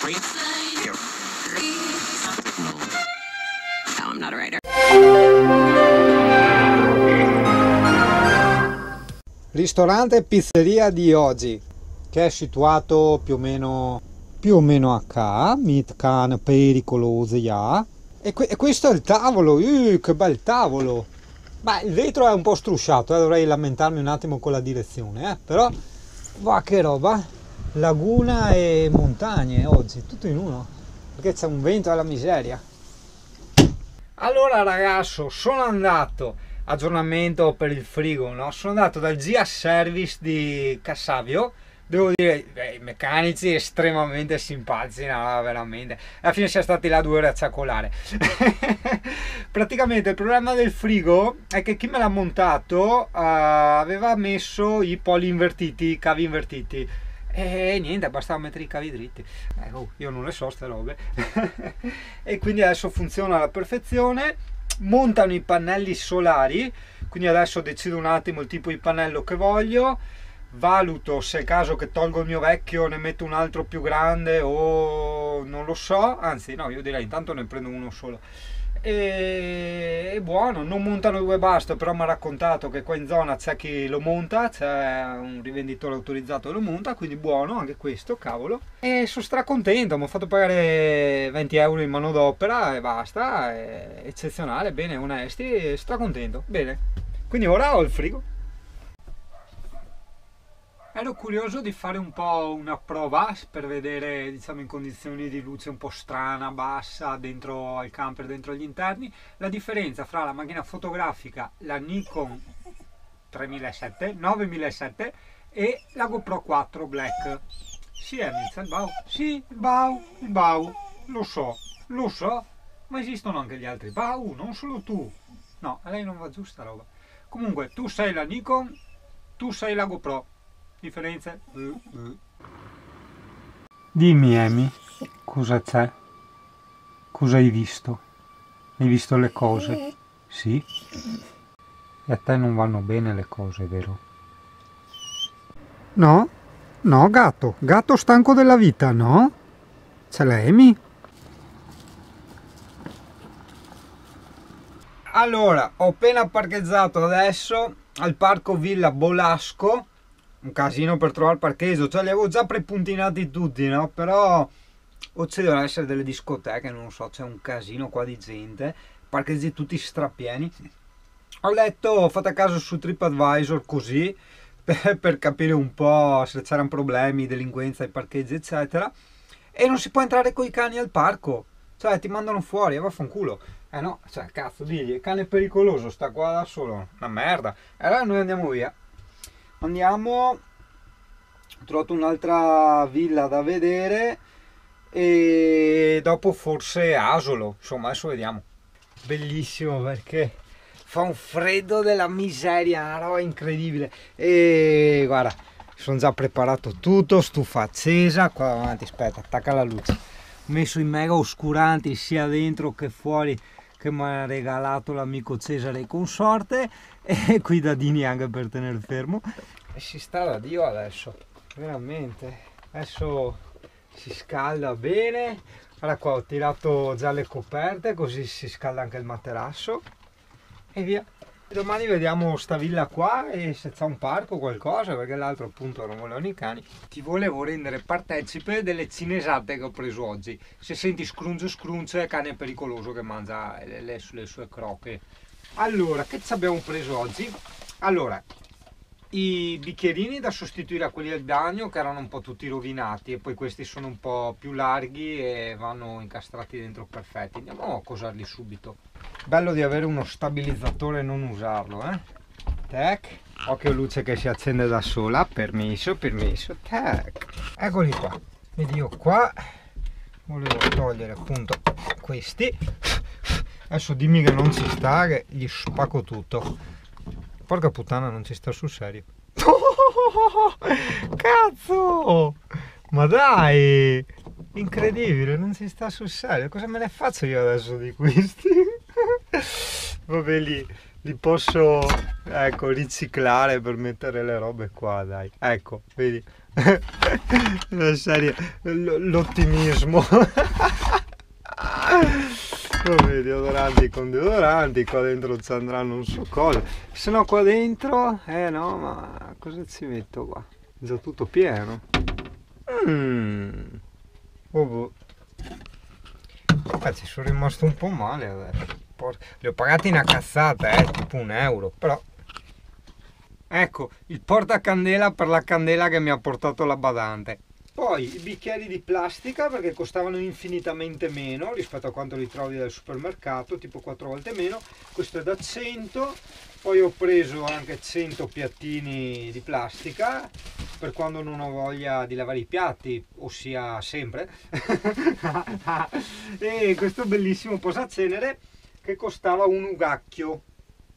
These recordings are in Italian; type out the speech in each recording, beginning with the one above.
No, I'm not a writer. Ristorante e pizzeria di oggi, che è situato più o meno a qua, mit can pericoloso ya. E questo è il tavolo, che bel tavolo! Ma il vetro è un po' strusciato, dovrei lamentarmi un attimo con la direzione, però va che roba! Laguna e montagne oggi, tutto in uno, perché c'è un vento alla miseria. Allora ragazzo, sono andato, aggiornamento per il frigo, no? Sono andato dal GIA Service di Cassavio. Devo dire, i meccanici estremamente simpatici, no, veramente. Alla fine siamo stati là 2 ore a ciacolare. Praticamente il problema del frigo è che chi me l'ha montato aveva messo i poli invertiti, i cavi invertiti. E niente, bastava mettere i cavi dritti. Io non le so ste robe. E quindi adesso funziona alla perfezione. Montano i pannelli solari, quindi adesso decido un attimo il tipo di pannello che voglio. Valuto se è il caso che tolgo il mio vecchio, ne metto un altro più grande o non lo so, anzi no, io direi intanto ne prendo uno solo. E buono, non montano 2 basta, però mi ha raccontato che qua in zona c'è chi lo monta, c'è un rivenditore autorizzato che lo monta, quindi buono anche questo, cavolo. E sono stracontento, mi ho fatto pagare 20 euro in manodopera e basta, è eccezionale, bene, onesti, stracontento, bene. Quindi ora ho il frigo. Ero curioso di fare un po' una prova per vedere, diciamo, in condizioni di luce un po' strana, bassa, dentro al camper, dentro agli interni, la differenza fra la macchina fotografica, la Nikon 3007, 9007 e la GoPro 4 Black. Sì, inizia il BAU. Sì, il BAU, lo so, ma esistono anche gli altri BAU, non solo tu. No, a lei non va giù sta roba. Comunque, tu sei la Nikon, tu sei la GoPro. Differenze? Dimmi Amy, cosa c'è? Cosa hai visto? Hai visto le cose? Sì? E a te non vanno bene le cose, vero? No? No, gatto stanco della vita, no? C'è la Amy? Allora, ho appena parcheggiato adesso al parco Villa Bolasco. Un casino per trovare il parcheggio, cioè li avevo già prepuntinati tutti, no? Però o ci devono essere delle discoteche, non lo so, c'è un casino qua di gente, parcheggi tutti strapieni. Ho letto, fate caso su TripAdvisor così, per capire un po' se c'erano problemi, delinquenza ai parcheggi, eccetera. E non si può entrare con i cani al parco, cioè ti mandano fuori, vaffanculo. No, cioè cazzo, digli, il cane è pericoloso, sta qua da solo, una merda. E allora noi andiamo via. Andiamo, ho trovato un'altra villa da vedere e dopo forse Asolo, insomma adesso vediamo. Bellissimo perché fa un freddo della miseria, una roba incredibile. E guarda, sono già preparato tutto, stufa accesa, qua davanti, aspetta, attacca la luce. Ho messo i mega oscuranti sia dentro che fuori che mi ha regalato l'amico Cesare e consorte, e qui dadini anche per tenere fermo. E si sta da Dio adesso, veramente. Adesso si scalda bene. Guarda qua, ho tirato già le coperte così si scalda anche il materasso e via. Domani vediamo sta villa qua e se c'è un parco o qualcosa, perché l'altro appunto non volevano i cani. Ti volevo rendere partecipe delle cinesate che ho preso oggi. Se senti scrunce, cane pericoloso che mangia le sue croche. Allora, che ci abbiamo preso oggi? Allora, i bicchierini da sostituire a quelli del bagno che erano un po' tutti rovinati, e poi questi sono un po' più larghi e vanno incastrati dentro perfetti. Andiamo a cosarli subito. Bello di avere uno stabilizzatore e non usarlo, tac, occhio luce che si accende da sola, permesso, tac, eccoli qua. Vedi, io qua volevo togliere appunto questi. Adesso dimmi che non ci sta, che gli spacco tutto. Porca puttana, non ci sta sul serio. Oh, cazzo! Ma dai! Incredibile, non ci sta sul serio. Cosa me ne faccio io adesso di questi? Vabbè, li posso, ecco, riciclare per mettere le robe qua, dai. Ecco, vedi, La serie, l'ottimismo. Come deodoranti con deodoranti, qua dentro ci andranno un so cosa. Se no qua dentro, no, ma cosa ci metto qua? È già tutto pieno. Oh, boh. Ci sono rimasto un po' male adesso. Li ho pagati una cazzata, tipo €1, però. Ecco, il portacandela per la candela che mi ha portato la badante. Poi i bicchieri di plastica perché costavano infinitamente meno rispetto a quanto li trovi al supermercato, tipo 4 volte meno. Questo è da 100. Poi ho preso anche 100 piattini di plastica per quando non ho voglia di lavare i piatti, ossia sempre. E questo bellissimo posacenere che costava un ugacchio.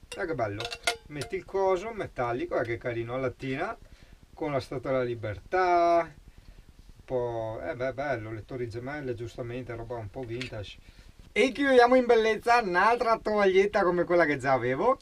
Che bello, metti il coso metallico, che carino, a lattina con la Statua della Libertà, un po', bello, le torri gemelle, giustamente, roba un po' vintage. E chiudiamo in bellezza un'altra tovaglietta come quella che già avevo,